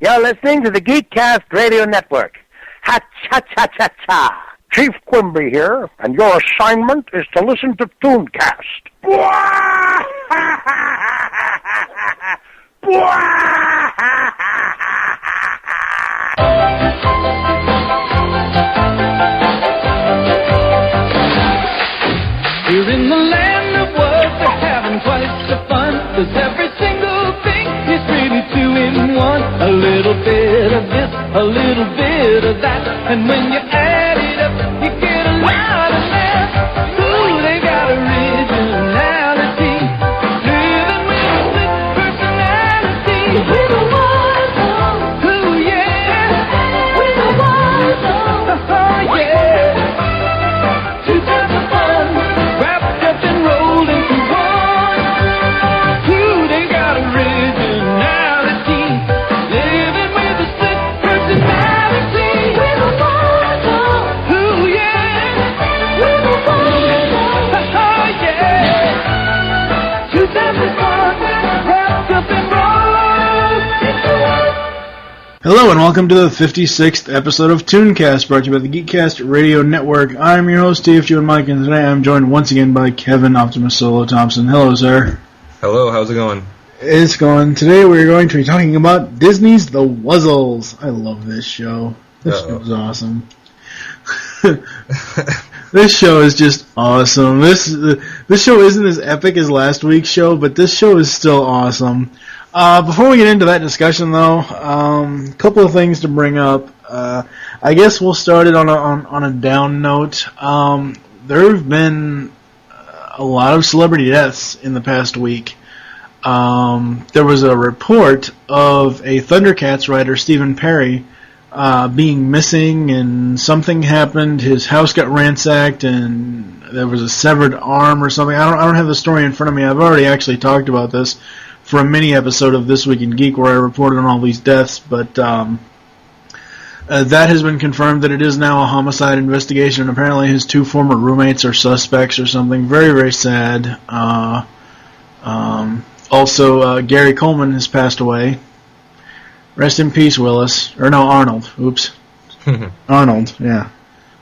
You're listening to the GeekCast Radio Network. Ha-cha-cha-cha-cha. Chief Quimby here, and your assignment is to listen to ToonCast. We're in the land of work, we're having quite the fun. Cause every single thing is really two-in-one. A little bit of this, a little bit of that. And when you add it up, you get a lot of that. Ooh, they got originality. Living with a slick personality. We're the Wuzzles. Ooh, yeah. We're the Wuzzles. Oh, yeah. Two types of fun. Wrapped up and rolled into one. Ooh, they got originality. Living with a slick personality. We're the Wuzzles. Ooh, yeah. We're the Wuzzles. Oh, yeah. Two types of fun. Wrapped up and rolled into one. Hello and welcome to the 56th episode of ToonCast, brought to you by the GeekCast Radio Network. I'm your host, TFG and Mike, and today I'm joined once again by Kevin Optimus Solo Thompson. Hello, sir. Hello, how's it going? It's going. Today we're going to be talking about Disney's The Wuzzles. I love this show. This show is awesome. This show is just awesome. This show isn't as epic as last week's show, but this show is still awesome. Before we get into that discussion, though, a couple of things to bring up. I guess we'll start it on a down note. There have been a lot of celebrity deaths in the past week. There was a report of a Thundercats writer, Stephen Perry, being missing, and something happened. His house got ransacked, and there was a severed arm or something. I don't have the story in front of me. I've already actually talked about this for a mini episode of This Week in Geek where I reported on all these deaths, but that has been confirmed that it is now a homicide investigation, and apparently his two former roommates are suspects or something. Very, very sad. Also, Gary Coleman has passed away. Rest in peace, Willis. Or no, Arnold. Oops. Arnold, yeah.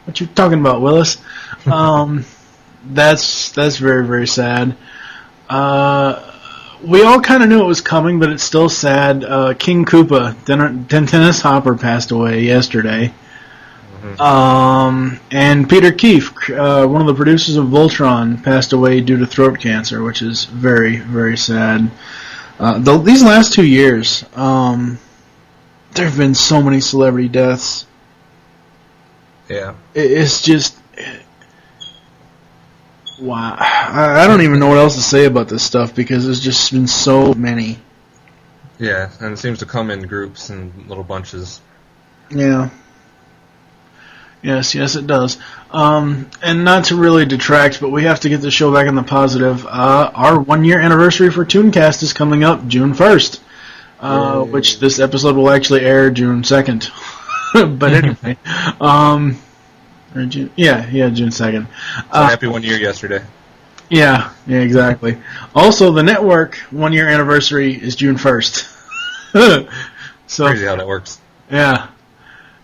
What you talking about, Willis? That's very, very sad. We all kind of knew it was coming, but it's still sad. King Koopa, Dennis Hopper, passed away yesterday. And Peter Keefe, one of the producers of Voltron, passed away due to throat cancer, which is very, very sad. These last 2 years, there have been so many celebrity deaths. Yeah. It's just... Wow. I don't even know what else to say about this stuff because there's just been so many. Yeah, and it seems to come in groups and little bunches. Yeah. Yes, it does. And not to really detract, but we have to get the show back in the positive. Our 1 year anniversary for ToonCast is coming up June 1st, which this episode will actually air June 2nd. But anyway, June 2nd. So happy 1 year yesterday. Yeah, exactly. Also, the network 1 year anniversary is June 1st. So crazy how that works. Yeah,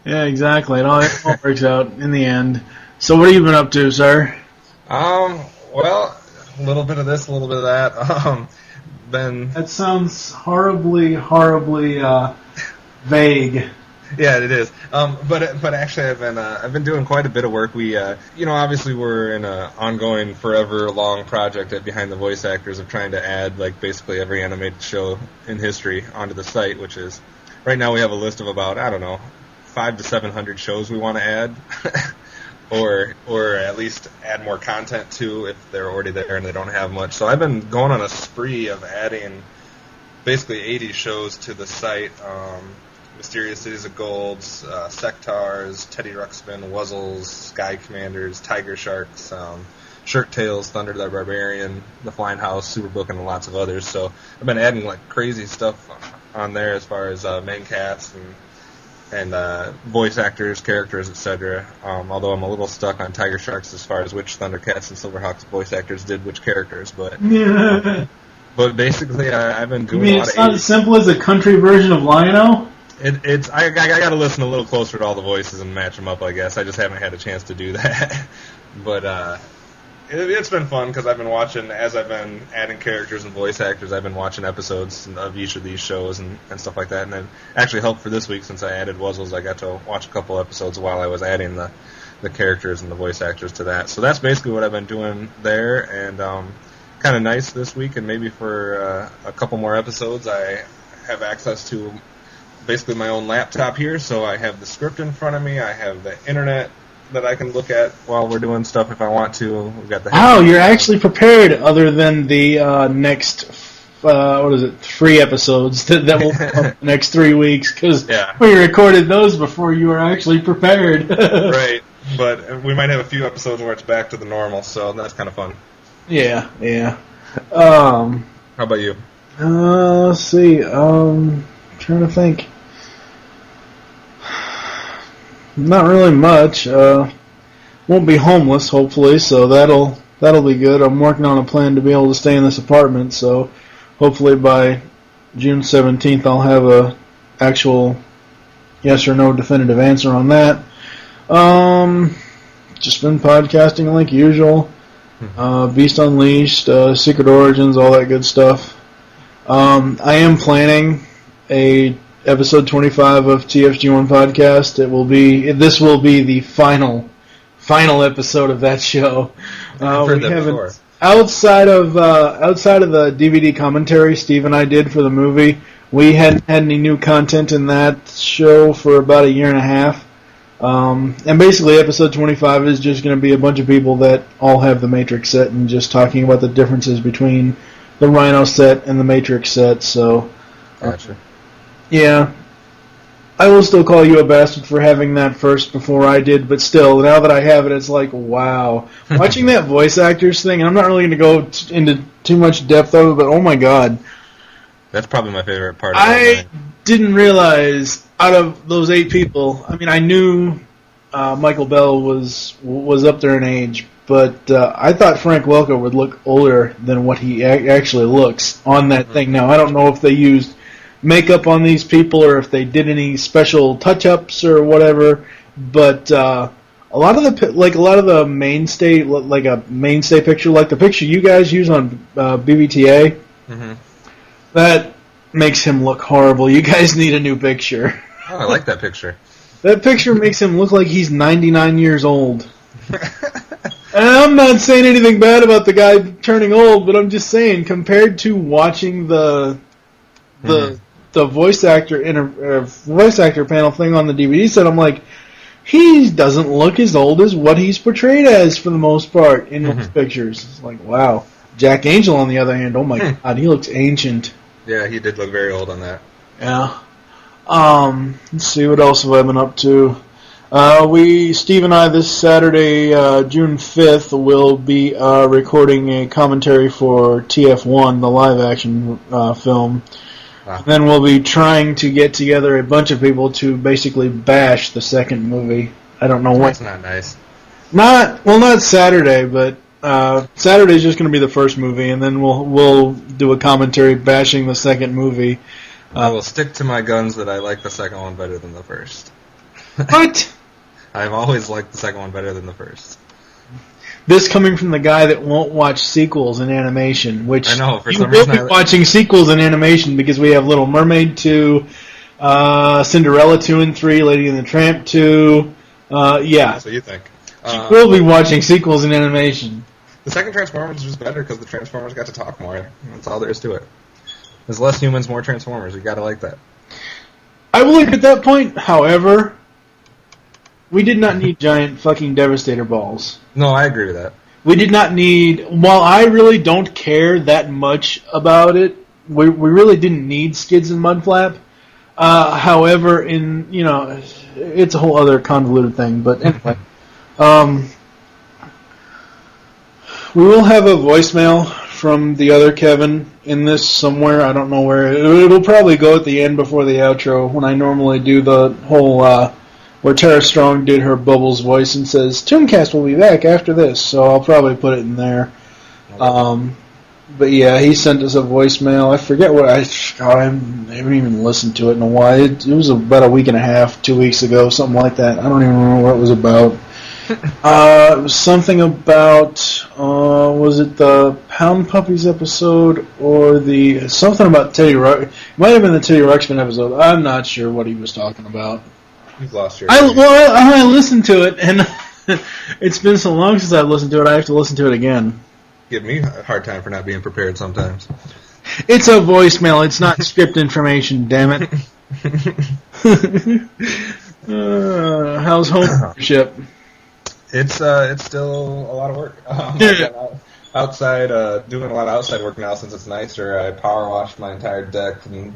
exactly. It all works out in the end. So what have you been up to, sir? Well, a little bit of this, a little bit of that. That sounds horribly vague. Yeah, it is. But actually, I've been doing quite a bit of work. We, obviously we're in an ongoing, forever long project at Behind the Voice Actors of trying to add like basically every animated show in history onto the site. Which is right now we have a list of about 500 to 700 shows we want to add, or at least add more content to if they're already there and they don't have much. So I've been going on a spree of adding basically 80 shows to the site. Mysterious Cities of Gold, Sectars, Teddy Ruxpin, Wuzzles, Sky Commanders, Tiger Sharks, Shirt Tales, Thunder the Barbarian, The Flying House, Superbook, and lots of others. So I've been adding like crazy stuff on there as far as main cast and voice actors, characters, etc. Although I'm a little stuck on Tiger Sharks as far as which Thundercats and Silverhawks voice actors did which characters, but Yeah. But basically, I've been doing You mean a lot it's of not as simple as a country version of Lion-O? I got to listen a little closer to all the voices and match them up. I guess I just haven't had a chance to do that. But it's been fun because I've been watching as I've been adding characters and voice actors. I've been watching episodes of each of these shows and stuff like that. And it actually helped for this week since I added Wuzzles. I got to watch a couple episodes while I was adding the characters and the voice actors to that. So that's basically what I've been doing there. And kind of nice this week. And maybe for a couple more episodes, I have access to basically my own laptop here, so I have the script in front of me. I have the internet that I can look at while we're doing stuff if I want to. We've got the you're actually prepared. Other than the next 3 episodes that will come up the next 3 weeks, because we recorded those before you were actually prepared. Right, but we might have a few episodes where it's back to the normal, so that's kind of fun. Yeah. How about you? Let's see. Trying to think. Not really much. Won't be homeless, hopefully, so that'll be good. I'm working on a plan to be able to stay in this apartment, so hopefully by June 17th I'll have a actual yes or no definitive answer on that. Just been podcasting like usual. Beast Unleashed, Secret Origins, all that good stuff. I am planning a episode 25 of TFG1 podcast. This will be the final episode of that show. I've heard that before. Outside of the DVD commentary Steve and I did for the movie, we hadn't had any new content in that show for about a year and a half. And basically episode 25 is just going to be a bunch of people that all have the Matrix set and just talking about the differences between the Rhino set and the Matrix set. So gotcha. Yeah, I will still call you a bastard for having that first before I did, but still, now that I have it, it's like, wow. Watching that voice actors thing, and I'm not really going to go into too much depth of it, but oh my god. That's probably my favorite part of I didn't realize, out of those 8 people, I mean, I knew Michael Bell was up there in age, but I thought Frank Welker would look older than what he actually looks on that thing. Now, I don't know if they used makeup on these people or if they did any special touch-ups or whatever, but a lot of the mainstay, like a mainstay picture, like the picture you guys use on BBTA, that makes him look horrible. You guys need a new picture. Oh, I like that picture. That picture makes him look like he's 99 years old. And I'm not saying anything bad about the guy turning old, but I'm just saying, compared to watching the voice actor voice actor panel thing on the DVD set, I'm like, he doesn't look as old as what he's portrayed as for the most part in those pictures. It's like, wow. Jack Angel, on the other hand, oh my god, he looks ancient. Yeah, he did look very old on that. Yeah. Let's see, what else have I been up to? Steve and I, this Saturday, June 5th, will be recording a commentary for TF1, the live-action film. Wow. Then we'll be trying to get together a bunch of people to basically bash the second movie. I don't know what. That's not nice. Not Saturday, but Saturday's just going to be the first movie, and then we'll do a commentary bashing the second movie. I will stick to my guns that I like the second one better than the first. What? I've always liked the second one better than the first. This coming from the guy that won't watch sequels in animation, which I know, for you some will reason be watching sequels in animation because we have Little Mermaid 2, Cinderella 2 and 3, Lady and the Tramp 2. Yeah. That's what you think. You will be watching sequels in animation. The second Transformers is just better because the Transformers got to talk more. That's all there is to it. There's less humans, more Transformers. You gotta like that. I will agree at that point. However, we did not need giant fucking Devastator balls. No, I agree with that. We did not need. While I really don't care that much about it, we really didn't need Skids and Mudflap. However, it's a whole other convoluted thing. But anyway, we will have a voicemail from the other Kevin in this somewhere. I don't know where. It'll probably go at the end before the outro when I normally do the whole where Tara Strong did her Bubbles voice and says, ToonCast will be back after this, so I'll probably put it in there. But yeah, he sent us a voicemail. I forget what I haven't even listened to it in a while. It was about a week and a half, 2 weeks ago, something like that. I don't even remember what it was about. It was something about was it the Pound Puppies episode or something about Teddy Ruxpin? It might have been the Teddy Ruxpin episode. I'm not sure what he was talking about. You've lost your. I listened to it, and it's been so long since I've listened to it. I have to listen to it again. Give me a hard time for not being prepared sometimes. It's a voicemail. It's not script information. Damn it. How's homeownership? It's still a lot of work. I've been outside doing a lot of outside work now since it's nicer. I power washed my entire deck and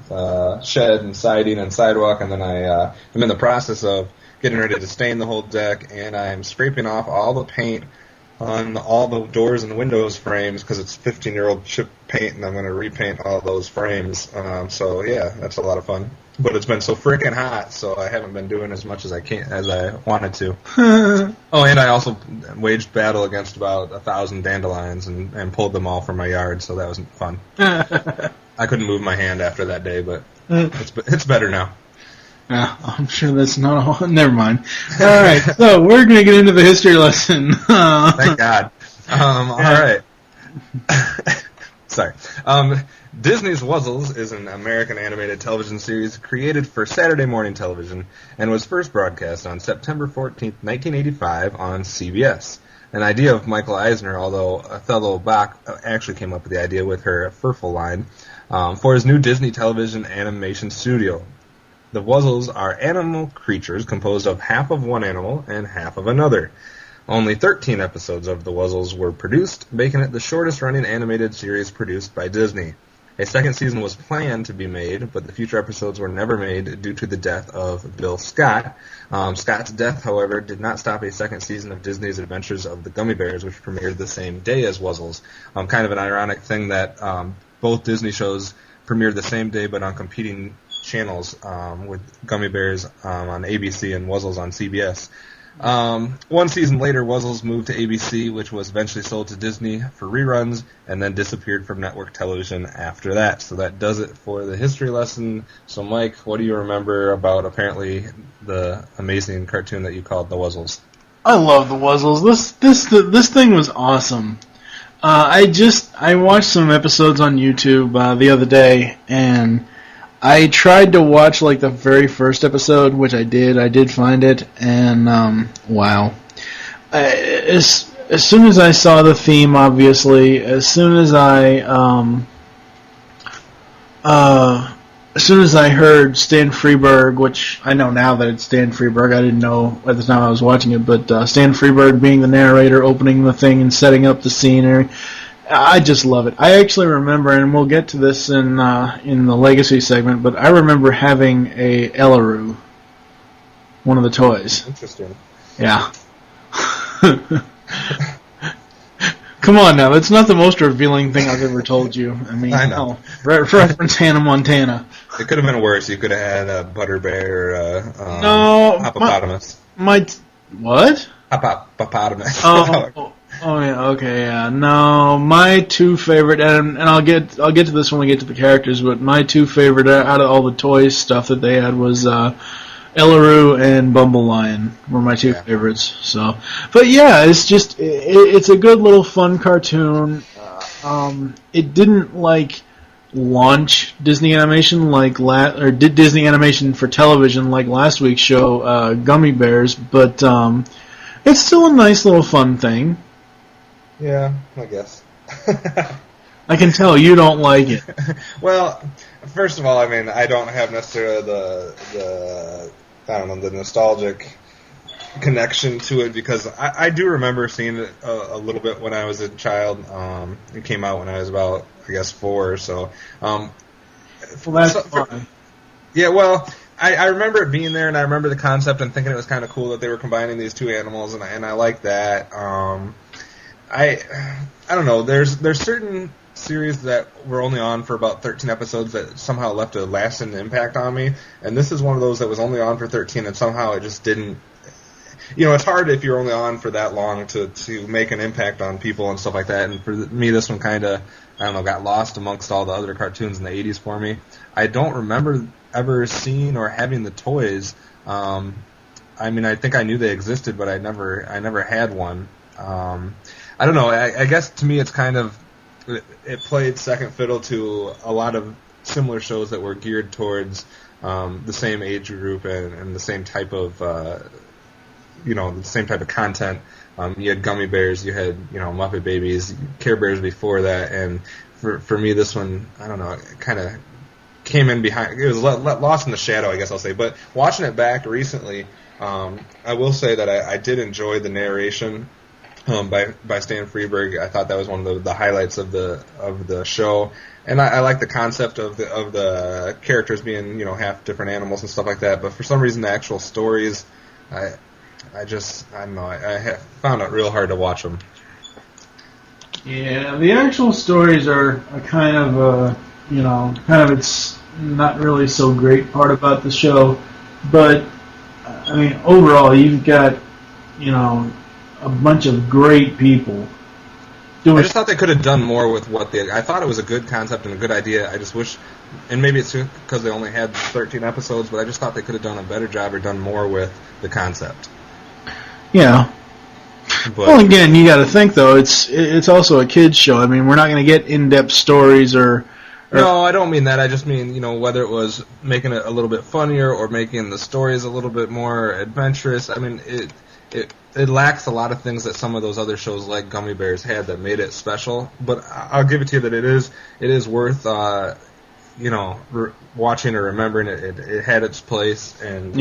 shed and siding and sidewalk, and then I'm in the process of getting ready to stain the whole deck, and I'm scraping off all the paint on all the doors and windows frames because it's 15-year-old chip paint, and I'm going to repaint all those frames. So yeah, that's a lot of fun. But it's been so freaking hot, so I haven't been doing as much as I wanted to. Oh, and I also waged battle against about 1,000 dandelions and pulled them all from my yard, so that was fun. I couldn't move my hand after that day, but it's better now. Yeah, I'm sure that's not all. Never mind. All right, so we're going to get into the history lesson. Thank God. All right. Sorry. Disney's Wuzzles is an American animated television series created for Saturday morning television and was first broadcast on September 14th, 1985 on CBS. An idea of Michael Eisner, although Othello Bach actually came up with the idea with her Furful line, for his new Disney television animation studio. The Wuzzles are animal creatures composed of half of one animal and half of another. Only 13 episodes of The Wuzzles were produced, making it the shortest-running animated series produced by Disney. A second season was planned to be made, but the future episodes were never made due to the death of Bill Scott. Scott's death, however, did not stop a second season of Disney's Adventures of the Gummy Bears, which premiered the same day as Wuzzles. Kind of an ironic thing that both Disney shows premiered the same day but on competing channels, with Gummy Bears on ABC and Wuzzles on CBS. One season later, Wuzzles moved to ABC, which was eventually sold to Disney for reruns, and then disappeared from network television after that. So that does it for the history lesson. So, Mike, what do you remember about apparently the amazing cartoon that you called The Wuzzles? I love The Wuzzles. This thing was awesome. I watched some episodes on YouTube the other day, and I tried to watch like the very first episode, which I did. I did find it, and wow! As soon as I saw the theme, obviously, as soon as I heard Stan Freberg, which I know now that it's Stan Freberg, I didn't know at the time I was watching it, but Stan Freberg being the narrator, opening the thing and setting up the scenery. I just love it. I actually remember, and we'll get to this in the Legacy segment, but I remember having a Ellaroo, one of the toys. Interesting. Yeah. Come on now, that's not the most revealing thing I've ever told you. I mean, I know. Reference Hannah Montana. It could have been worse. You could have had a Butter Bear or no, Hippopotamus. What? Hippopotamus. Oh yeah, okay, yeah. No, my two favorite, and I'll get to this when we get to the characters, but my two favorite out of all the toys stuff that they had was Ellaroo and Bumble Lion were my two favorites. So, but yeah, it's just it's a good little fun cartoon. It didn't launch Disney Animation or did Disney Animation for television like last week's show, Gummy Bears, but it's still a nice little fun thing. Yeah, I guess. I can tell you don't like it. Well, first of all, I mean, I don't have necessarily the nostalgic connection to it because I do remember seeing it a little bit when I was a child. It came out when I was about, I guess, 4 or so. Well, that's fine. Yeah, well, I remember it being there, and I remember the concept and thinking it was kind of cool that they were combining these two animals, and I like that. I don't know. There's certain series that were only on for about 13 episodes that somehow left a lasting impact on me, and this is one of those that was only on for 13, and somehow it just didn't. it's hard if you're only on for that long to make an impact on people and stuff like that. And for me, this one kind of, I don't know, got lost amongst all the other cartoons in the 80s for me. I don't remember ever seeing or having the toys. I mean, I think I knew they existed, but I never had one. I don't know. I guess to me, it's kind of, it played second fiddle to a lot of similar shows that were geared towards the same age group and the same type of, the same type of content. You had Gummy Bears, you had, Muppet Babies, Care Bears before that, and for me, this one, I don't know, it kind of came in behind. It was lost in the shadow, I guess I'll say. But watching it back recently, I will say that I did enjoy the narration by Stan Freberg. I thought that was one of the highlights of the show, and I like the concept of the characters being half different animals and stuff like that. But for some reason, the actual stories, I don't know. I found it real hard to watch them. Yeah, the actual stories are kind of it's not really so great part about the show, but I mean overall you've got a bunch of great people doing. I just thought they could have done more with what I thought it was a good concept and a good idea. I just wish, and maybe it's because they only had 13 episodes, but I just thought they could have done a better job or done more with the concept. Yeah. But, well, again, you got to think though. It's also a kids show. I mean, we're not going to get in-depth stories or. No, I don't mean that. I just mean whether it was making it a little bit funnier or making the stories a little bit more adventurous. I mean, it lacks a lot of things that some of those other shows like Gummy Bears had that made it special. But I'll give it to you that it is worth watching or remembering. It had its place, and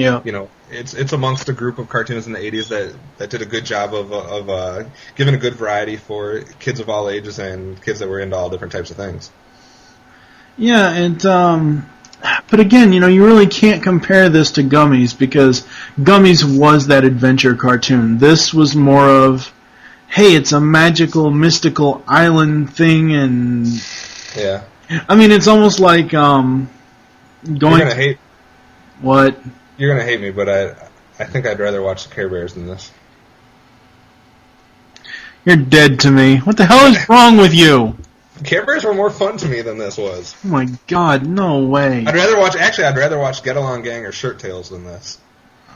it's amongst a group of cartoons in the 80s that did a good job of giving a good variety for kids of all ages and kids that were into all different types of things. Yeah, and but again, you really can't compare this to Gummies because Gummies was that adventure cartoon. This was more of, hey, it's a magical, mystical island thing, and yeah. I mean, it's almost like going. You're gonna hate. What? You're gonna hate me, but I think I'd rather watch the Care Bears than this. You're dead to me. What the hell is wrong with you? Care Bears were more fun to me than this was. Oh my God, no way. I'd rather watch Get Along Gang or Shirt Tales than this.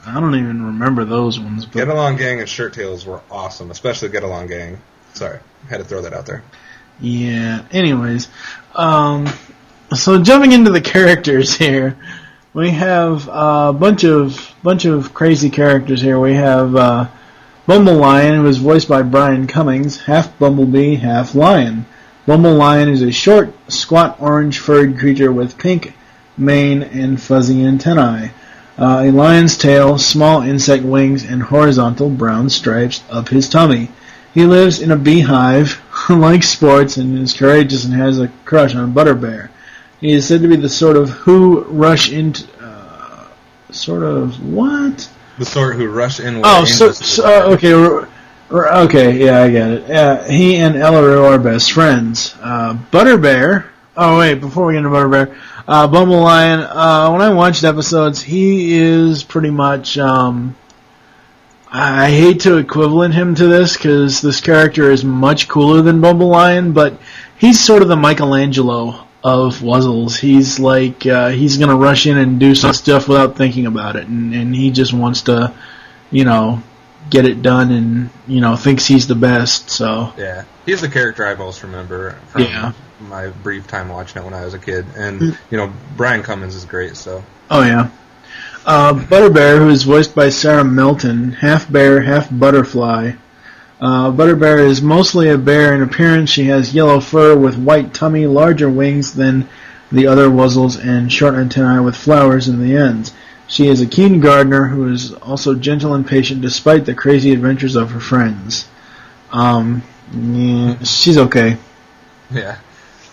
I don't even remember those ones. But Get Along Gang and Shirt Tales were awesome, especially Get Along Gang. Sorry, had to throw that out there. Yeah. Anyways, so jumping into the characters here, we have a bunch of crazy characters here. We have Bumble Lion, who is voiced by Brian Cummings, half bumblebee, half lion. Bumble Lion is a short, squat, orange-furred creature with pink mane and fuzzy antennae, a lion's tail, small insect wings, and horizontal brown stripes up his tummy. He lives in a beehive, likes sports, and is courageous and has a crush on Butterbear. He is said to be the sort of who rush into... sort of what? The sort who rush in... Okay... Okay, yeah, I get it. He and Ellery are best friends. Butterbear... Oh, wait, before we get into Butterbear, Bumble Lion, when I watched episodes, he is pretty much... I hate to equivalent him to this, because this character is much cooler than Bumble Lion, but he's sort of the Michelangelo of Wuzzles. He's like, he's going to rush in and do some stuff without thinking about it, and he just wants to, get it done and, thinks he's the best, so. Yeah, he's the character I most remember from my brief time watching it when I was a kid. And, Brian Cummings is great, so. Oh, yeah. Butterbear, who is voiced by Sarah Melton, half bear, half butterfly. Butterbear is mostly a bear in appearance. She has yellow fur with white tummy, larger wings than the other Wuzzles, and short antennae with flowers in the ends. She is a keen gardener who is also gentle and patient despite the crazy adventures of her friends. She's okay. Yeah.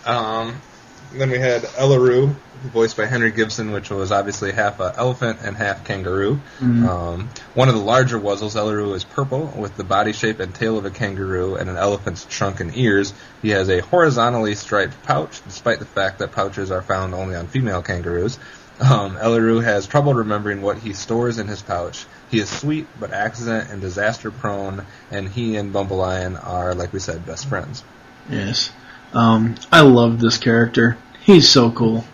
Then we had Ellery, voiced by Henry Gibson, which was obviously half elephant and half kangaroo. Mm-hmm. One of the larger Wuzzles, Ellery, is purple with the body shape and tail of a kangaroo and an elephant's trunk and ears. He has a horizontally striped pouch, despite the fact that pouches are found only on female kangaroos. Elaru has trouble remembering what he stores in his pouch. He is sweet, but accident and disaster prone, and he and Bumbleian are, like we said, best friends. Yes. I love this character. He's so cool.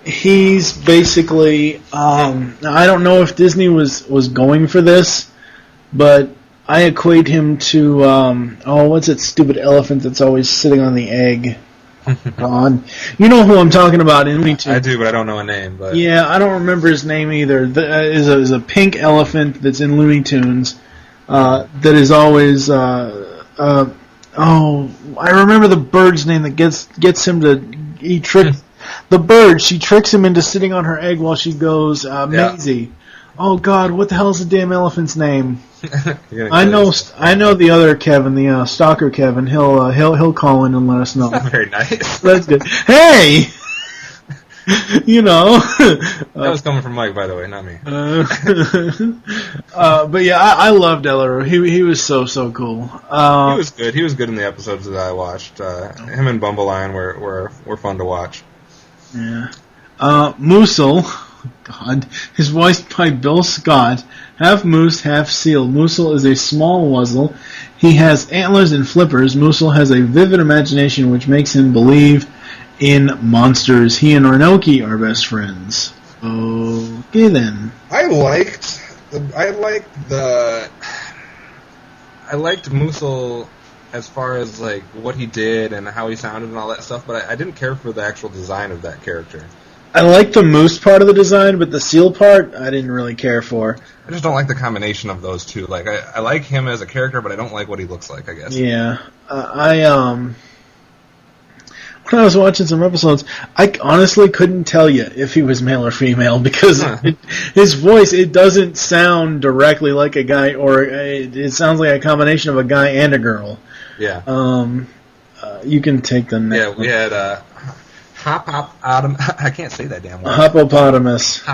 He's basically, I don't know if Disney was going for this, but I equate him to, what's that stupid elephant that's always sitting on the egg? God. You know who I'm talking about in Looney Tunes. I do, but I don't know a name. But yeah, I don't remember his name either. Is a pink elephant that's in Looney Tunes that is always, I remember the bird's name that gets him to, the bird, she tricks him into sitting on her egg while she goes, Maisie. Oh God, what the hell is the damn elephant's name? I know the other Kevin, the stalker Kevin. He'll call in and let us know. That's not very nice. That's good. Hey, you know. That was coming from Mike, by the way, not me. But yeah, I loved Elaru. He was so cool. He was good. He was good in the episodes that I watched. Him and Bumbleian were fun to watch. Yeah. Moosel. God, is voiced by Bill Scott, half moose, half seal. Moosel is a small Wuzzle. He has antlers and flippers. Moosel has a vivid imagination which makes him believe in monsters. He and Renoki are best friends. Okay then. I liked Moosel as far as like what he did and how he sounded and all that stuff, but I didn't care for the actual design of that character. I like the moose part of the design, but the seal part, I didn't really care for. I just don't like the combination of those two. Like, I like him as a character, but I don't like what he looks like, I guess. Yeah. When I was watching some episodes, I honestly couldn't tell you if he was male or female, because his voice, it doesn't sound directly like a guy, or it sounds like a combination of a guy and a girl. Yeah. You can take the next one. We had, I can't say that damn word. Hoppopotamus,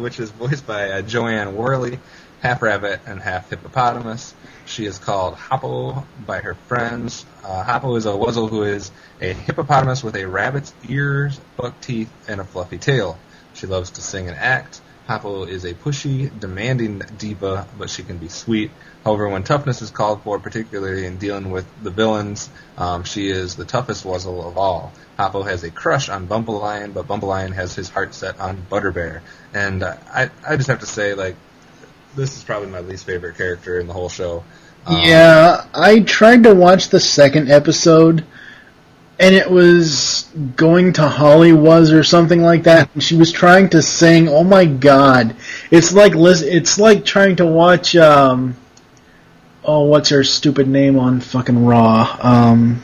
which is voiced by Joanne Worley, half rabbit and half hippopotamus. She is called Hoppo by her friends. Hoppo is a Wuzzle who is a hippopotamus with a rabbit's ears, buck teeth, and a fluffy tail. She loves to sing and act. Hoppo is a pushy, demanding diva, but she can be sweet. However, when toughness is called for, particularly in dealing with the villains, she is the toughest Wuzzle of all. Hoppo has a crush on Bumbleian, but Bumbleian has his heart set on Butterbear. And I just have to say, like, this is probably my least favorite character in the whole show. Yeah, I tried to watch the second episode, and it was going to Hollywood or something like that, and she was trying to sing. Oh my God, it's like trying to watch. What's her stupid name on fucking Raw?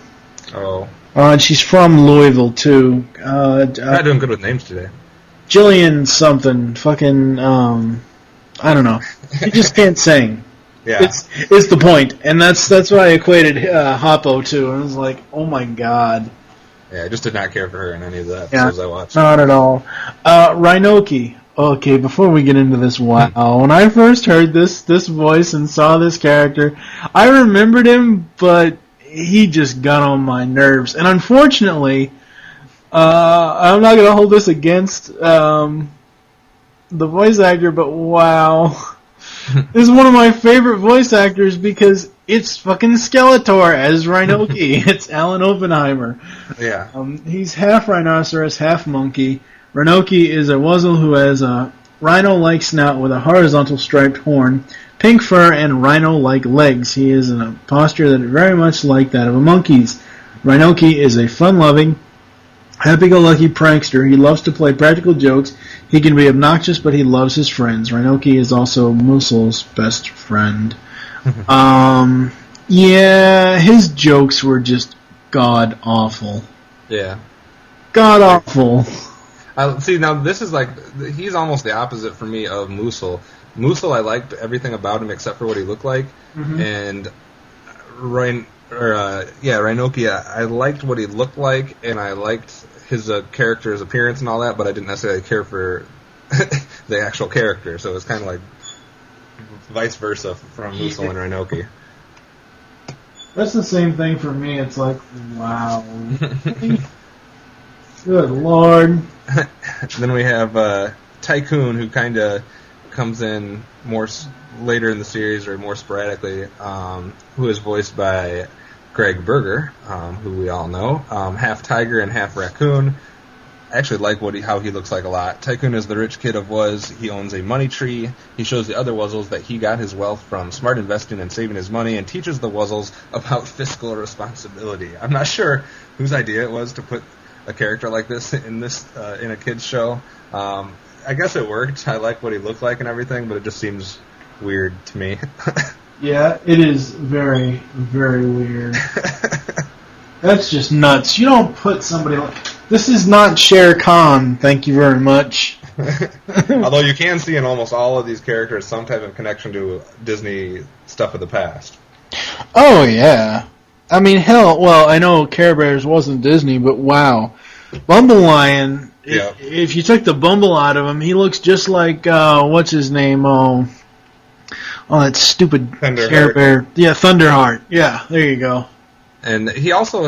And she's from Louisville too. Not doing good with names today. Jillian something. Fucking I don't know. She just can't sing. Yeah, it's the point, and that's what I equated Hoppo to. And I was like, oh my God. Yeah, I just did not care for her in any of the episodes I watched. Not at all. Rhinoki. Okay, before we get into this, wow. When I first heard this voice and saw this character, I remembered him, but he just got on my nerves. And unfortunately, I'm not going to hold this against the voice actor, but wow. This is one of my favorite voice actors because it's fucking Skeletor as Rhinoki. It's Alan Oppenheimer. Yeah. He's half rhinoceros, half monkey. Rhinoki is a Wuzzle who has a rhino-like snout with a horizontal striped horn, pink fur, and rhino-like legs. He is in a posture that is very much like that of a monkey's. Rhinoki is a fun-loving, happy-go-lucky prankster. He loves to play practical jokes. He can be obnoxious, but he loves his friends. Rhinoki is also Moosel's best friend. Yeah, his jokes were just god-awful. Yeah. God-awful. See, now this is like, he's almost the opposite for me of Moosel. Moosel, I liked everything about him except for what he looked like. Mm-hmm. And Rhinoki, I liked what he looked like, and I liked his character's appearance and all that, but I didn't necessarily care for the actual character. So it was kind of like vice versa from Moosel and Rhinoki. That's the same thing for me. It's like, wow. Good Lord. then we have Tycoon, who kind of comes in more later in the series or more sporadically, who is voiced by Greg Berger, who we all know, half tiger and half raccoon. I actually like how he looks like a lot. Tycoon is the rich kid of Wuzz. He owns a money tree. He shows the other Wuzzles that he got his wealth from smart investing and saving his money, and teaches the Wuzzles about fiscal responsibility. I'm not sure whose idea it was to put a character like this in a kid's show. I guess it worked. I like what he looked like and everything, but it just seems weird to me. Yeah, it is very, very weird. That's just nuts. You don't put somebody like... This is not Shere Khan, thank you very much. Although you can see in almost all of these characters some type of connection to Disney stuff of the past. Oh, yeah. I mean, hell, well, I know Care Bears wasn't Disney, but wow. Bumble Lion, Yeah. if you took the Bumble out of him, he looks just like, what's his name? Oh, that stupid Care Bear. Yeah, Thunderheart. Yeah, there you go. And he also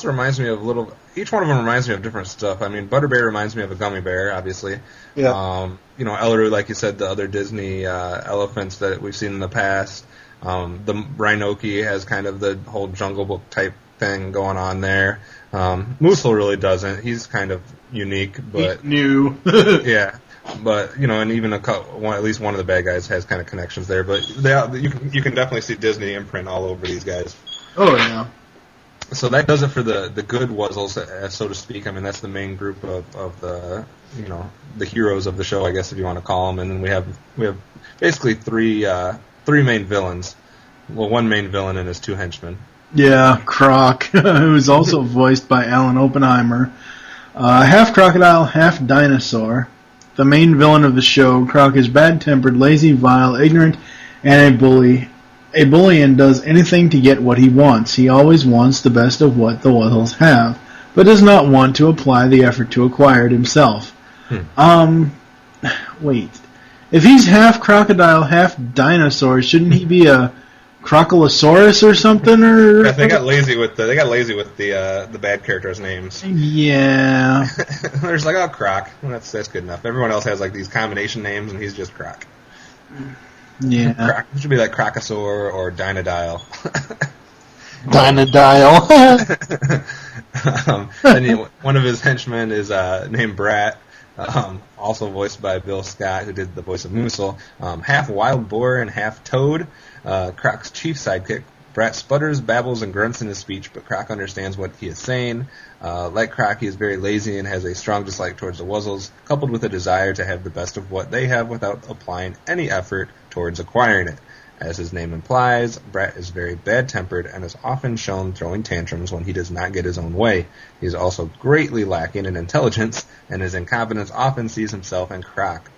reminds me of each one of them reminds me of different stuff. I mean, Butterbear reminds me of a gummy bear, obviously. Yeah. Elleru, like you said, the other Disney elephants that we've seen in the past. The Rhinoki has kind of the whole Jungle Book type thing going on there. Moosel really doesn't. He's kind of unique, but new. Yeah. But and even at least one of the bad guys has kind of connections there. But you can definitely see Disney imprint all over these guys. Oh yeah. So that does it for the good Wuzzles, so to speak. I mean, that's the main group of the the heroes of the show, I guess, if you want to call them. And then we have basically three main villains. Well, one main villain and his two henchmen. Yeah, Croc, who's also voiced by Alan Oppenheimer, half crocodile, half dinosaur. The main villain of the show, Croc is bad-tempered, lazy, vile, ignorant, and a bully. A bully and does anything to get what he wants. He always wants the best of what the Wuzzles have, but does not want to apply the effort to acquire it himself. Wait. If he's half crocodile, half dinosaur, shouldn't he be a Crocolosaurus or something? Or yeah, they got lazy with the bad characters' names. Yeah. They're just like, oh, Croc. Well, that's good enough. Everyone else has like these combination names, and he's just Croc. Yeah. It should be like Crocosaur or Dinodile. Dinodile. One of his henchmen is named Brat, also voiced by Bill Scott, who did the voice of Moosel. Half wild boar and half toad. Croc's chief sidekick. Brat sputters, babbles, and grunts in his speech, but Croc understands what he is saying. Like Croc, he is very lazy and has a strong dislike towards the Wuzzles, coupled with a desire to have the best of what they have without applying any effort towards acquiring it. As his name implies, Brat is very bad-tempered and is often shown throwing tantrums when he does not get his own way. He is also greatly lacking in intelligence, and his incompetence often sees himself and Croc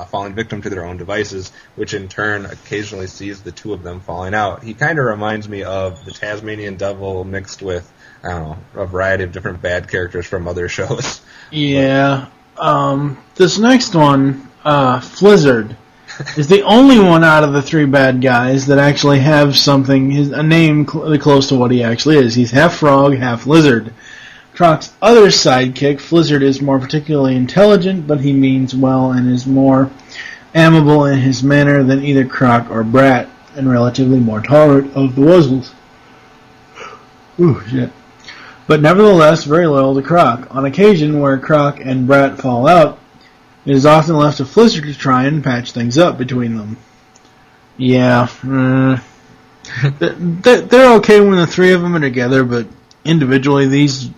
falling victim to their own devices, which in turn occasionally sees the two of them falling out. He kind of reminds me of the Tasmanian Devil mixed with, I don't know, a variety of different bad characters from other shows. Yeah. This next one, Flizzard, is the only one out of the three bad guys that actually have a name close to what he actually is. He's half frog, half lizard. Croc's other sidekick, Flizzard, is more particularly intelligent, but he means well and is more amiable in his manner than either Croc or Brat, and relatively more tolerant of the Wuzzles. Ooh, shit. But nevertheless very loyal to Croc. On occasion where Croc and Brat fall out, it is often left to Flizzard to try and patch things up between them. Yeah, they're okay when the three of them are together, but individually, these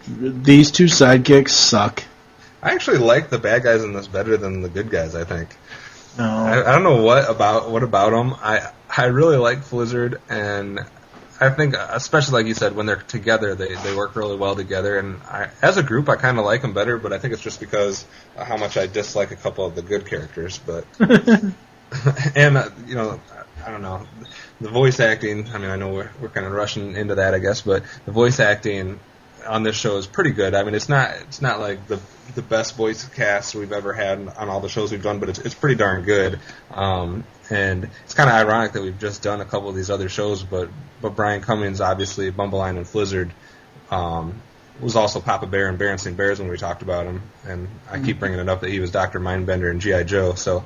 two sidekicks suck. I actually like the bad guys in this better than the good guys, I think. No. I don't know what about them. I really like Flizzard, and I think, especially like you said, when they're together, they work really well together. And as a group, I kind of like them better, but I think it's just because of how much I dislike a couple of the good characters. But and I don't know. The voice acting, I mean, I know we're kind of rushing into that, I guess, but the voice acting on this show is pretty good. I mean, it's not like the best voice cast we've ever had on all the shows we've done, but it's pretty darn good. And it's kind of ironic that we've just done a couple of these other shows, but Brian Cummings, obviously, Bumbleline and Flizzard, was also Papa Bear in Berenstain Bears when we talked about him, and I keep bringing it up that he was Dr. Mindbender in G.I. Joe, so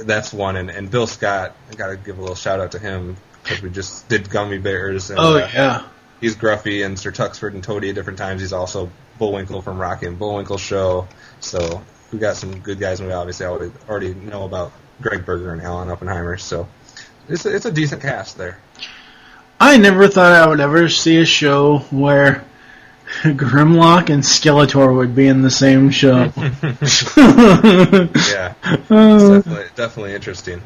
that's one. And Bill Scott, I got to give a little shout-out to him, because we just did Gummy Bears. And, yeah. He's Gruffy and Sir Tuxford and Toady at different times. He's also Bullwinkle from Rocky and Bullwinkle Show, so we got some good guys, and we obviously already know about Greg Berger and Alan Oppenheimer, so it's a decent cast there. I never thought I would ever see a show where Grimlock and Skeletor would be in the same show. Yeah, it's definitely interesting.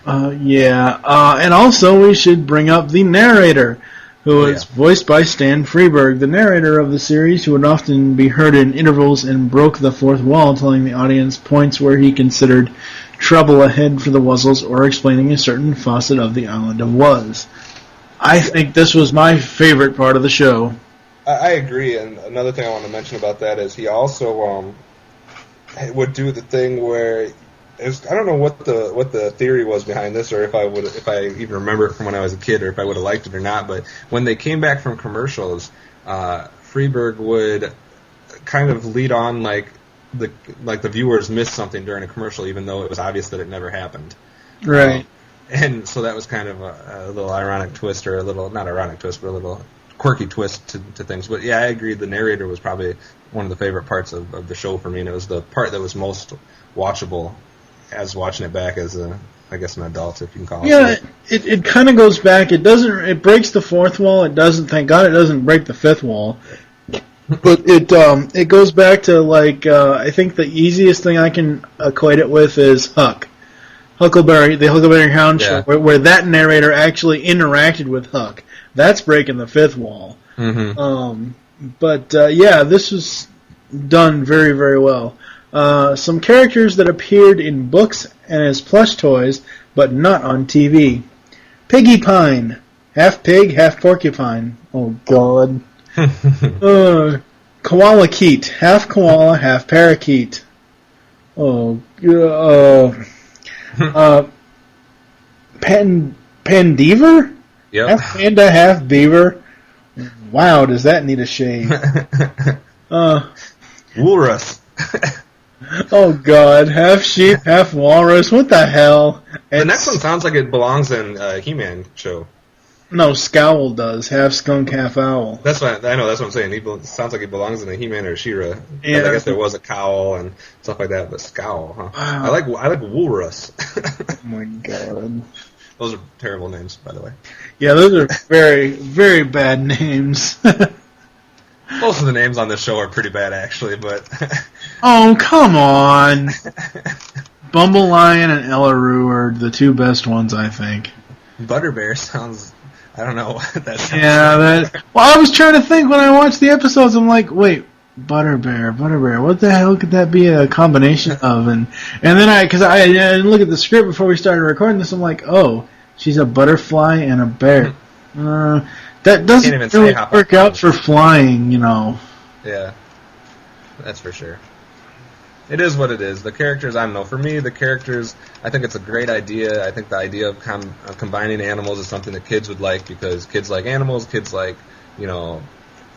And also we should bring up the narrator, who is voiced by Stan Freberg, the narrator of the series, who would often be heard in intervals and broke the fourth wall, telling the audience points where he considered trouble ahead for the Wuzzles or explaining a certain facet of the island of Wuzz. I think this was my favorite part of the show. I agree, and another thing I want to mention about that is he also would do the thing where I don't know what the theory was behind this, or if I even remember it from when I was a kid, or if I would have liked it or not. But when they came back from commercials, Freberg would kind of lead on like the viewers missed something during a commercial, even though it was obvious that it never happened. Right. And so that was kind of a little ironic twist, or a little, not ironic twist, but a little quirky twist to things. But yeah, I agree. The narrator was probably one of the favorite parts of the show for me, and it was the part that was most watchable as watching it back as an adult, if you can call it. Yeah, it kind of goes back. It breaks the fourth wall. It doesn't, thank God it doesn't break the fifth wall. But it goes back to, like, I think the easiest thing I can equate it with is Huck. The Huckleberry Hound show, where that narrator actually interacted with Huck. That's breaking the fifth wall. Mm-hmm. This was done very, very well. Some characters that appeared in books and as plush toys, but not on TV. Piggy Pine. Half pig, half porcupine. Oh, God. Koala Keat. Half koala, half parakeet. Oh, Pandeaver? Yep. Half panda, half beaver. Wow, does that need a shave? Walrus. Oh, God. Half sheep, half walrus. What the hell? The next one sounds like it belongs in a He-Man show. No, Scowl does. Half skunk, half owl. That's what I know. That's what I'm saying. It sounds like he belongs in a He-Man or She-Ra. Yeah. I guess there was a cowl and stuff like that, but Scowl, huh? Wow. I like Walrus. Oh my God. Those are terrible names, by the way. Yeah, those are very, very bad names. Most of the names on this show are pretty bad, actually, but... Oh, come on! Bumble Lion and Ellaroo are the two best ones, I think. Butterbear sounds... I don't know what that sounds like. Well, I was trying to think when I watched the episodes, I'm like, wait, Butterbear, what the hell could that be a combination of? And then because I didn't look at the script before we started recording this, I'm like, oh, she's a butterfly and a bear. That doesn't really work out for flying, you know. Yeah, that's for sure. It is what it is. The characters, I don't know. For me, the characters, I think it's a great idea. I think the idea of combining animals is something that kids would like, because kids like animals, kids like,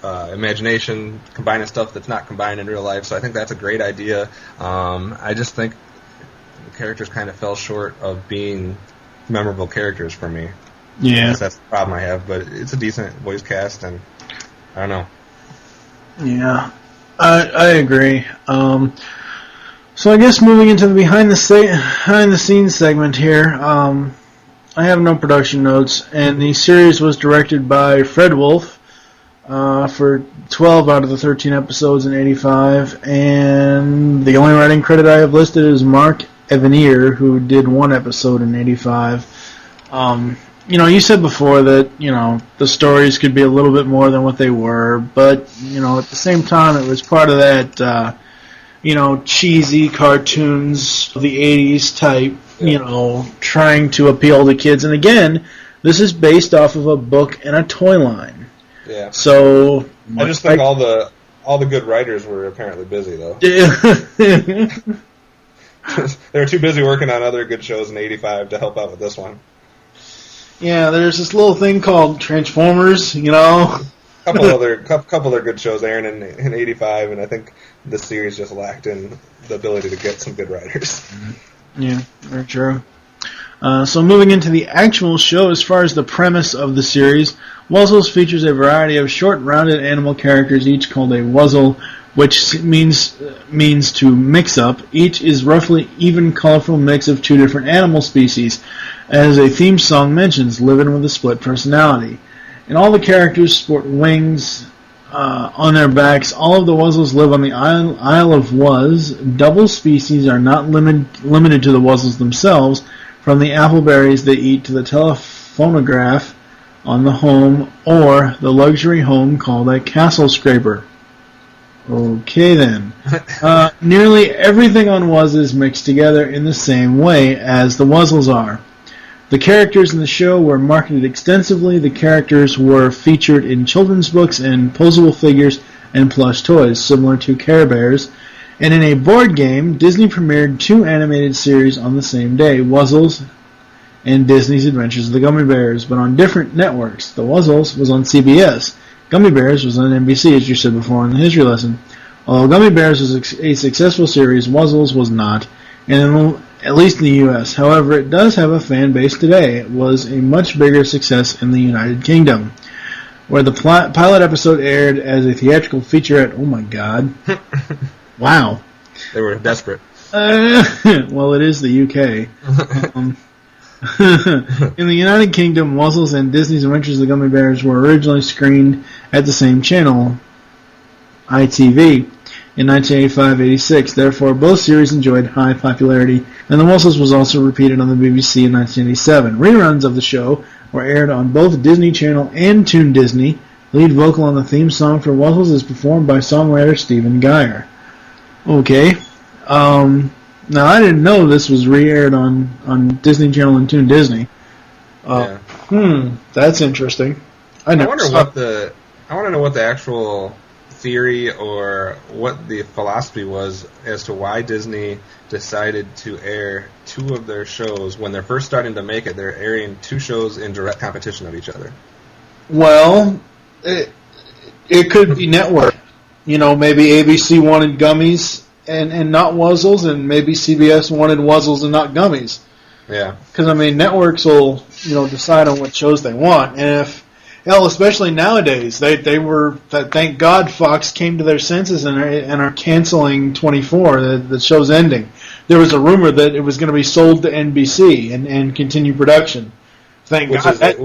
imagination, combining stuff that's not combined in real life. So I think that's a great idea. I just think the characters kind of fell short of being memorable characters for me. Yeah. That's the problem I have, but it's a decent voice cast, and I don't know. Yeah, I agree. So I guess moving into the behind the scenes segment here, I have no production notes, and the series was directed by Fred Wolf for 12 out of the 13 episodes in 85, and the only writing credit I have listed is Mark Evanier, who did one episode in 85. You said before that, the stories could be a little bit more than what they were, but, at the same time, it was part of that, cheesy cartoons of the 80s type, trying to appeal to kids. And again, this is based off of a book and a toy line. Yeah. So I just think all the good writers were apparently busy, though. They were too busy working on other good shows in 85 to help out with this one. Yeah, there's this little thing called Transformers, couple other good shows airing in '85, and I think the series just lacked in the ability to get some good writers. Yeah, very true. So moving into the actual show, as far as the premise of the series, Wuzzles features a variety of short, rounded animal characters, each called a Wuzzle, which means to mix up. Each is roughly even, colorful mix of two different animal species, as a theme song mentions, living with a split personality. And all the characters sport wings on their backs. All of the Wuzzles live on the Isle of Wuzz. Double species are not limited to the Wuzzles themselves, from the apple berries they eat to the telephonograph on the home, or the luxury home called a castle scraper. Okay then. Nearly everything on Wuzz is mixed together in the same way as the Wuzzles are. The characters in the show were marketed extensively. The characters were featured in children's books and posable figures and plush toys, similar to Care Bears. And in a board game, Disney premiered 2 animated series on the same day, Wuzzles and Disney's Adventures of the Gummy Bears, but on different networks. The Wuzzles was on CBS. Gummy Bears was on NBC, as you said before in the history lesson. Although Gummy Bears was a successful series, Wuzzles was not, and at least in the U.S. However, it does have a fan base today. It was a much bigger success in the United Kingdom, where the pilot episode aired as a theatrical featurette. Oh my God. Wow. They were desperate. Well, it is the UK. In the United Kingdom, Wuzzles and Disney's Adventures of the Gummy Bears were originally screened at the same channel, ITV, in 1985-86. Therefore, both series enjoyed high popularity, and the Wuzzles was also repeated on the BBC in 1987. Reruns of the show were aired on both Disney Channel and Toon Disney. Lead vocal on the theme song for Wuzzles is performed by songwriter Stephen Geyer. Okay. Now, I didn't know this was re-aired on Disney Channel and Toon Disney. That's interesting. I wonder what the actual theory or what the philosophy was as to why Disney decided to air 2 of their shows when they're first starting to make it. They're airing 2 shows in direct competition of each other. Well, it could be network. You know, maybe ABC wanted Gummies and not Wuzzles, and maybe CBS wanted Wuzzles and not Gummies. Yeah. Because, I mean, networks will, decide on what shows they want. And if, especially nowadays, thank God Fox came to their senses and are canceling 24, the show's ending. There was a rumor that it was going to be sold to NBC and continue production. Thank God.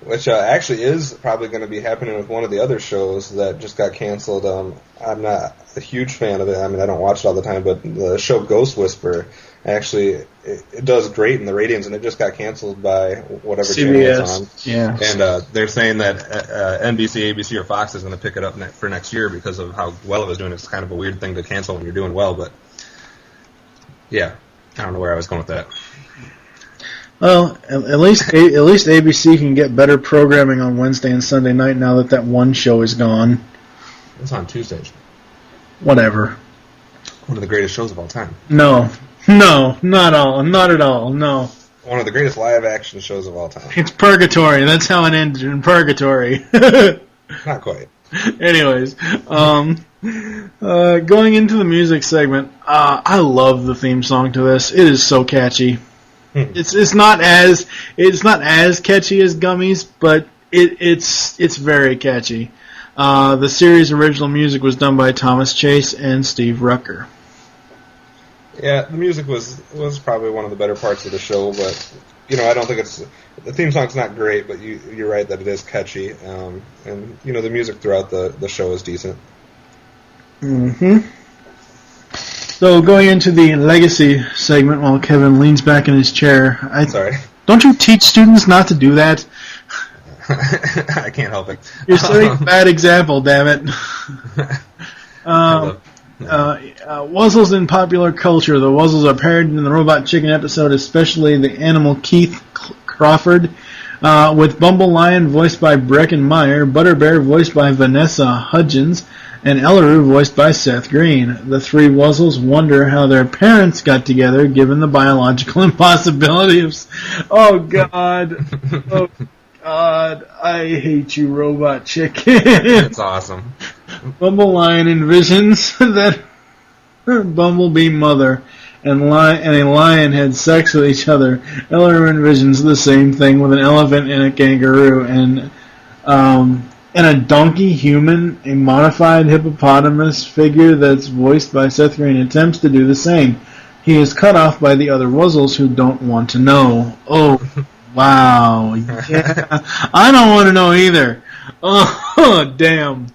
Which actually is probably going to be happening with one of the other shows that just got canceled. I'm not a huge fan of it. I mean, I don't watch it all the time, but the show Ghost Whisperer, actually, it does great in the ratings, and it just got canceled by whatever CBS. channel it's on. Yeah. And they're saying that NBC, ABC, or Fox is going to pick it up for next year because of how well it was doing. It's kind of a weird thing to cancel when you're doing well, but yeah, I don't know where I was going with that. Well, at least ABC can get better programming on Wednesday and Sunday night now that one show is gone. It's on Tuesdays. Whatever. One of the greatest shows of all time. No, not at all, no. One of the greatest live-action shows of all time. It's Purgatory. That's how it ended, in Purgatory. Not quite. Anyways, going into the music segment, I love the theme song to this. It is so catchy. It's not as catchy as Gummies, but it's very catchy. The series' original music was done by Thomas Chase and Steve Rucker. Yeah, the music was probably one of the better parts of the show, but I don't think the theme song's not great, but you're right that it is catchy, and the music throughout the show is decent. Mm-hmm. So going into the legacy segment while Kevin leans back in his chair. Sorry. Don't you teach students not to do that? I can't help it. You're setting a bad example, damn it. Wuzzles in popular culture. The Wuzzles are parodied in the Robot Chicken episode, especially the animal Keith Crawford, with Bumble Lion voiced by Brecken Meyer, Butterbear voiced by Vanessa Hudgens, and Elleru voiced by Seth Green. The 3 Wuzzles wonder how their parents got together, given the biological impossibility of... Oh, God. God, I hate you, Robot Chicken. It's awesome. Bumble Lion envisions that her Bumblebee mother and a lion had sex with each other. Ellery envisions the same thing with an elephant and a kangaroo, and a donkey human, a modified hippopotamus figure that's voiced by Seth Green attempts to do the same. He is cut off by the other Wuzzles who don't want to know. Oh, wow. Yeah. I don't want to know either. Oh, damn.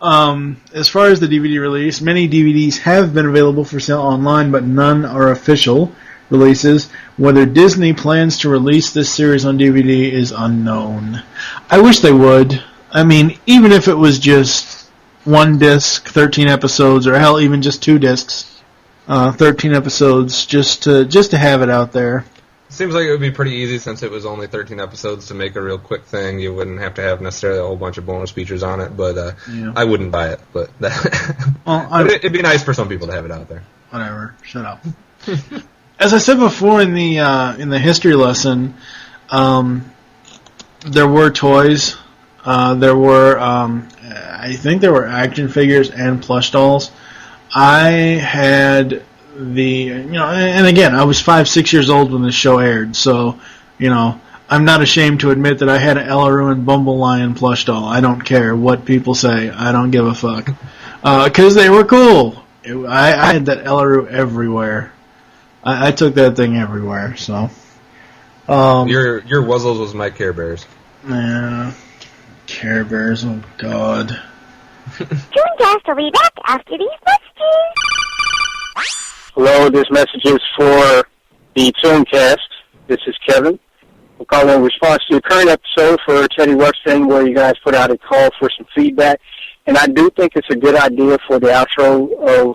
As far as the DVD release, many DVDs have been available for sale online, but none are official releases. Whether Disney plans to release this series on DVD is unknown. I wish they would. I mean, even if it was just one disc, 13 episodes, or hell, even just 2 discs, 13 episodes, just to have it out there. Seems like it would be pretty easy since it was only 13 episodes to make a real quick thing. You wouldn't have to have necessarily a whole bunch of bonus features on it, but I wouldn't buy it. But, but it'd be nice for some people to have it out there. Whatever. Shut up. As I said before in the history lesson, there were toys. There were, I think there were action figures and plush dolls. I had and again, I was 5-6 years old when this show aired, so, I'm not ashamed to admit that I had an Ellery and Bumble Lion plush doll. I don't care what people say. I don't give a fuck. 'Cause they were cool. I had that Ellery everywhere. I took that thing everywhere, so. Your Wuzzles was my Care Bears. Yeah. Care Bears, oh God. ToonCast will be back after these messages. Hello, this message is for the ToonCast. This is Kevin. We're calling in response to the current episode for Teddy Ruxpin, where you guys put out a call for some feedback. And I do think it's a good idea for the outro of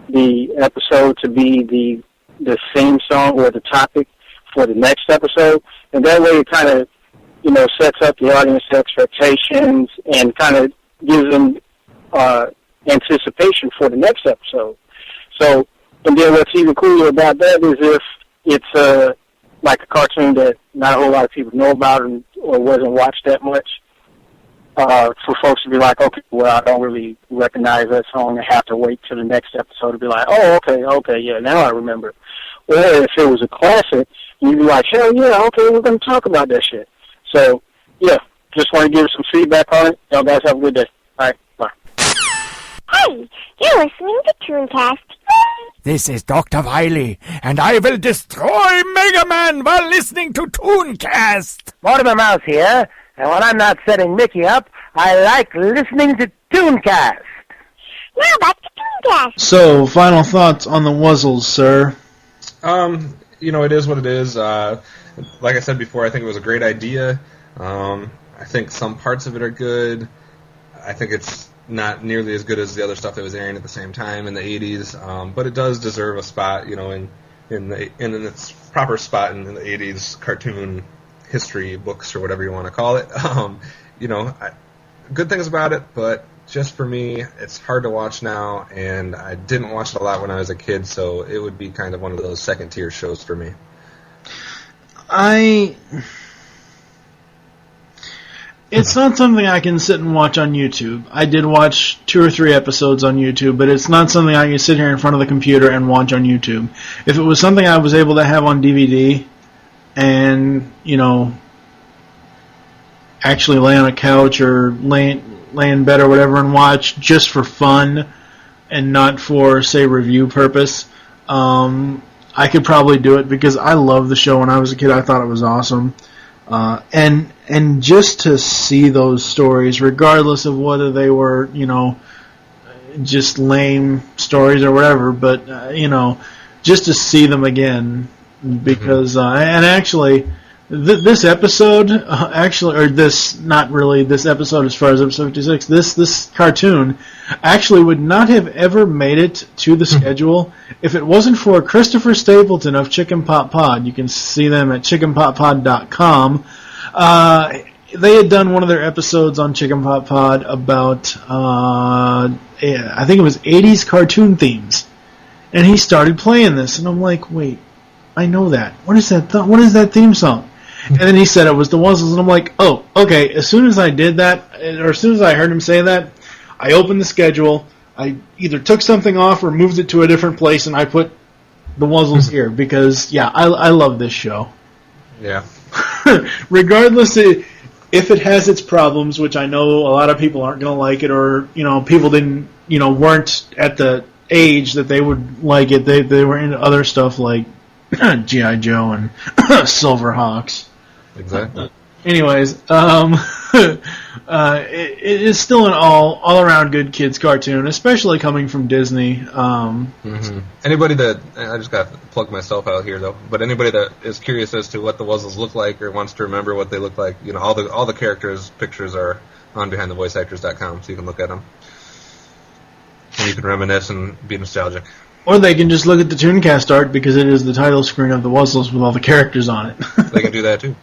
the episode to be the theme song or the topic for the next episode. And that way it kind of, sets up the audience expectations and kind of gives them anticipation for the next episode. So, and then what's even cooler about that is if it's like a cartoon that not a whole lot of people know about or wasn't watched that much, for folks to be like, okay, well, I don't really recognize that song and have to wait till the next episode to be like, oh, okay, yeah, now I remember. Or if it was a classic, you'd be like, hell yeah, okay, we're going to talk about that shit. So, yeah, just want to give some feedback on it. Y'all guys have a good day. All right, bye. Hey, you're listening to ToonCast. This is Dr. Wily, and I will destroy Mega Man while listening to ToonCast. Mortimer Mouse here, and when I'm not setting Mickey up, I like listening to ToonCast. Now back to ToonCast. So, final thoughts on the Wuzzles, sir? It is what it is. Like I said before, I think it was a great idea. I think some parts of it are good. I think it's not nearly as good as the other stuff that was airing at the same time in the 80s, but it does deserve a spot, in its proper spot in the 80s cartoon history books or whatever you want to call it. Good things about it, but just for me, it's hard to watch now, and I didn't watch it a lot when I was a kid, so it would be kind of one of those second-tier shows for me. It's not something I can sit and watch on YouTube. I did watch 2 or 3 episodes on YouTube, but it's not something I can sit here in front of the computer and watch on YouTube. If it was something I was able to have on DVD and, actually lay on a couch or lay in bed or whatever and watch just for fun and not for, say, review purpose, I could probably do it because I loved the show when I was a kid. I thought it was awesome. And just to see those stories, regardless of whether they were, just lame stories or whatever, but, just to see them again, because, and actually, this episode, not really this episode as far as episode 56, this cartoon actually would not have ever made it to the schedule if it wasn't for Christopher Stapleton of Chicken Pot Pod. You can see them at chickenpotpod.com. They had done one of their episodes on Chicken Pot Pod about, I think it was 80s cartoon themes. And he started playing this, and I'm like, wait, I know that. What is that theme song? And then he said it was the Wuzzles, and I'm like, oh, okay. As soon as I did that, or as soon as I heard him say that, I opened the schedule. I either took something off or moved it to a different place, and I put the Wuzzles here because, yeah, I love this show. Yeah. Regardless if it has its problems, which I know a lot of people aren't going to like it, or people weren't at the age that they would like it. They were into other stuff like G.I. Joe and Silverhawks. Exactly. Anyways, it is still an all around good kids cartoon, especially coming from Disney. Anybody that I just got to plug myself out here though, but anybody that is curious as to what the Wuzzles look like or wants to remember what they look like, all the characters' pictures are on BehindTheVoiceActors.com, so you can look at them and you can reminisce and be nostalgic. Or they can just look at the ToonCast art because it is the title screen of the Wuzzles with all the characters on it. They can do that too.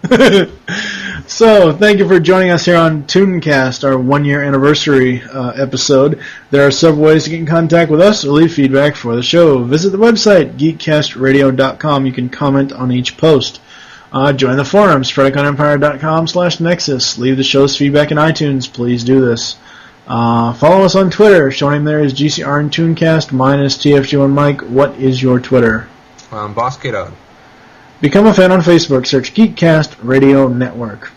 So, thank you for joining us here on ToonCast, our 1-year anniversary episode. There are several ways to get in contact with us or leave feedback for the show. Visit the website, geekcastradio.com. You can comment on each post. Join the forums, FredicOnEmpire.com/Nexus. Leave the show's feedback in iTunes. Please do this. Follow us on Twitter. Showing name there is GCRN ToonCast. Mine is TFG1 Mike. What is your Twitter? Boss K-Dog. Become a fan on Facebook. Search Geekcast Radio Network.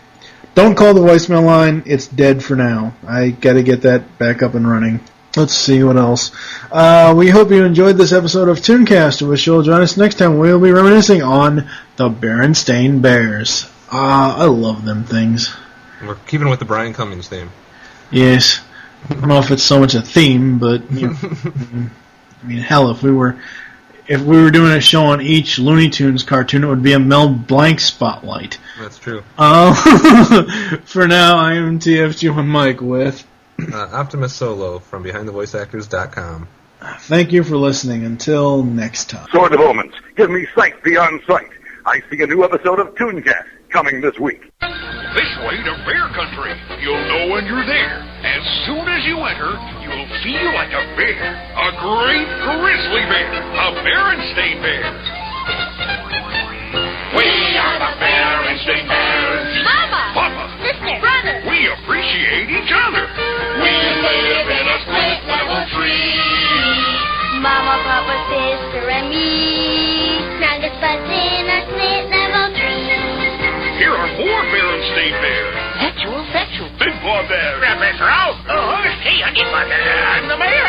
Don't call the voicemail line. It's dead for now. I gotta get that back up and running. Let's see what else. We hope you enjoyed this episode of ToonCast. We will join us next time. We'll be reminiscing on the Berenstain Bears. I love them things. We're keeping with the Brian Cummings theme. Yes. I don't know if it's so much a theme, but I mean, hell, if we were doing a show on each Looney Tunes cartoon, it would be a Mel Blanc spotlight. That's true. For now, I am TFG1 Mike with Optimus Solo from BehindTheVoiceActors.com. Thank you for listening. Until next time. Sword of Omens, give me sight beyond sight. I see a new episode of ToonCast coming this week. This way to Bear Country. You'll know when you're there. As soon as you enter, you'll feel like a bear. A great grizzly bear. A Berenstain Bear. We are the Berenstain Bears. Mama! Papa! Sister! Brother! We appreciate each other. We live in a split-level tree. Mama, Papa, sister, and me. Youngest buds in a split-level tree. Here are more Berenstain Bears. Sexual. Big Paw Bear. Professor Owl. Oh, hey, honey butter. I'm the mayor.